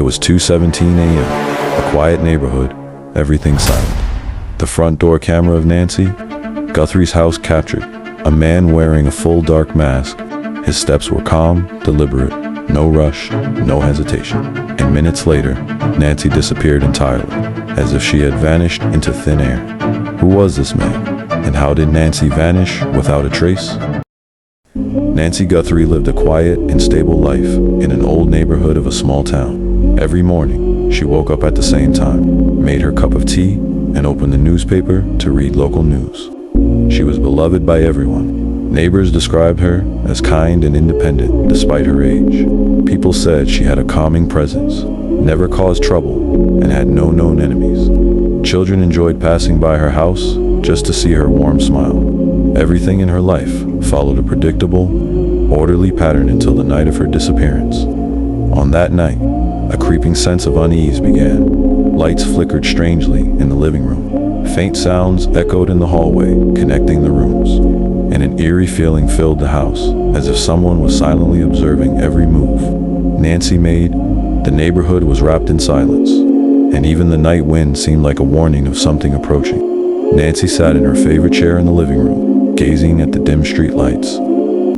It was 2:17 a.m., a quiet neighborhood, everything silent. The front door camera of Nancy Guthrie's house captured a man wearing a full dark mask. His steps were calm, deliberate, no rush, no hesitation. And minutes later, Nancy disappeared entirely, as if she had vanished into thin air. Who was this man? And how did Nancy vanish without a trace? Nancy Guthrie lived a quiet and stable life in an old neighborhood of a small town. Every morning, she woke up at the same time, made her cup of tea, and opened the newspaper to read local news. She was beloved by everyone. Neighbors described her as kind and independent despite her age. People said she had a calming presence, never caused trouble, and had no known enemies. Children enjoyed passing by her house just to see her warm smile. Everything in her life followed a predictable, orderly pattern until the night of her disappearance. On that night, a creeping sense of unease began. Lights flickered strangely in the living room. Faint sounds echoed in the hallway, connecting the rooms, and an eerie feeling filled the house, as if someone was silently observing every move Nancy made. The neighborhood was wrapped in silence, and even the night wind seemed like a warning of something approaching. Nancy sat in her favorite chair in the living room, gazing at the dim street lights,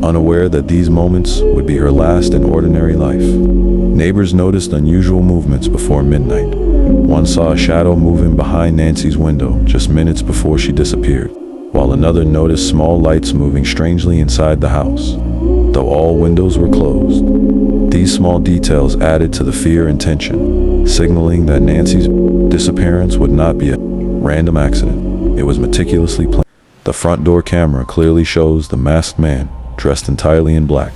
unaware that these moments would be her last in ordinary life. Neighbors noticed unusual movements before midnight. One saw a shadow moving behind Nancy's window just minutes before she disappeared, while another noticed small lights moving strangely inside the house, though all windows were closed. These small details added to the fear and tension, signaling that Nancy's disappearance would not be a random accident. It was meticulously planned. The front door camera clearly shows the masked man, dressed entirely in black.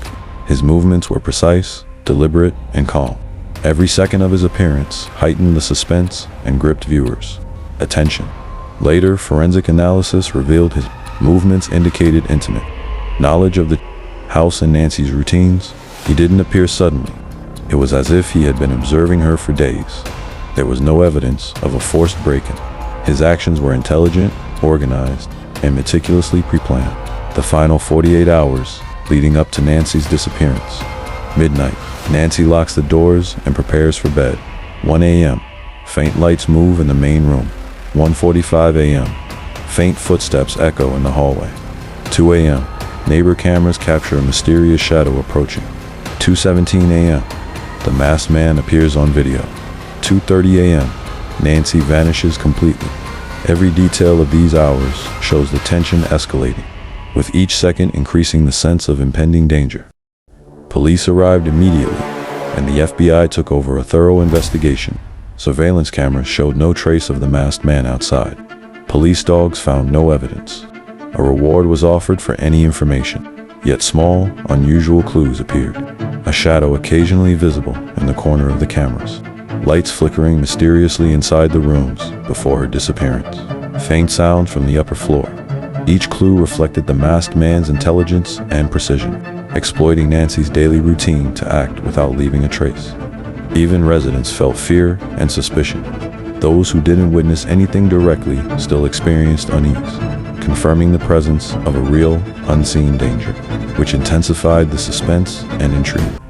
His movements were precise, deliberate, and calm. Every second of his appearance heightened the suspense and gripped viewers' attention. Later, forensic analysis revealed his movements indicated intimate knowledge of the house and Nancy's routines. He didn't appear suddenly. It was as if he had been observing her for days. There was no evidence of a forced break-in. His actions were intelligent, organized, and meticulously pre-planned. The final 48 hours leading up to Nancy's disappearance. Midnight. Nancy locks the doors and prepares for bed. 1 a.m. Faint lights move in the main room. 1:45 a.m. Faint footsteps echo in the hallway. 2 a.m. Neighbor cameras capture a mysterious shadow approaching. 2:17 a.m. The masked man appears on video. 2:30 a.m. Nancy vanishes completely. Every detail of these hours shows the tension escalating, with each second increasing the sense of impending danger. Police arrived immediately, and the FBI took over a thorough investigation. Surveillance cameras showed no trace of the masked man outside. Police dogs found no evidence. A reward was offered for any information, yet small, unusual clues appeared. A shadow occasionally visible in the corner of the cameras. Lights flickering mysteriously inside the rooms before her disappearance. Faint sounds from the upper floor. Each clue reflected the masked man's intelligence and precision, exploiting Nancy's daily routine to act without leaving a trace. Even residents felt fear and suspicion. Those who didn't witness anything directly still experienced unease, confirming the presence of a real, unseen danger, which intensified the suspense and intrigue.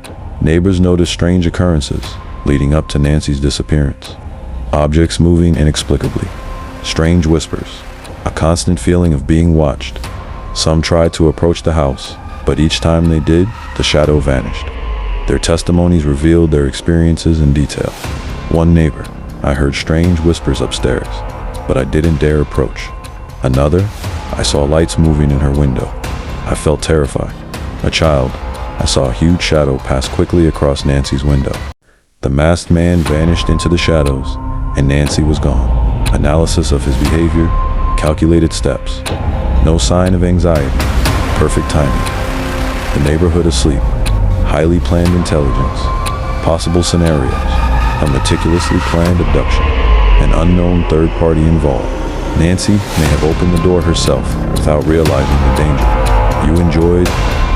Neighbors noticed strange occurrences leading up to Nancy's disappearance. Objects moving inexplicably, strange whispers, a constant feeling of being watched. Some tried to approach the house, but each time they did, the shadow vanished. Their testimonies revealed their experiences in detail. One neighbor, I heard strange whispers upstairs, but I didn't dare approach. Another, I saw lights moving in her window. I felt terrified. A child, I saw a huge shadow pass quickly across Nancy's window. The masked man vanished into the shadows, and Nancy was gone. Analysis of his behavior, calculated steps. No sign of anxiety, perfect timing. The neighborhood asleep, highly planned intelligence, possible scenarios, a meticulously planned abduction, an unknown third party involved. Nancy may have opened the door herself without realizing the danger. You enjoyed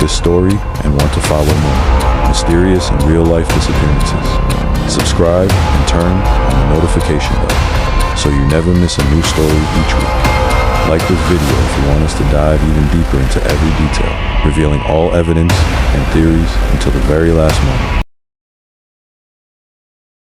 this story and want to follow more mysterious and real-life disappearances? Subscribe and turn on the notification bell so you never miss a new story each week. Like this video if you want us to dive even deeper into every detail, revealing all evidence and theories until the very last moment.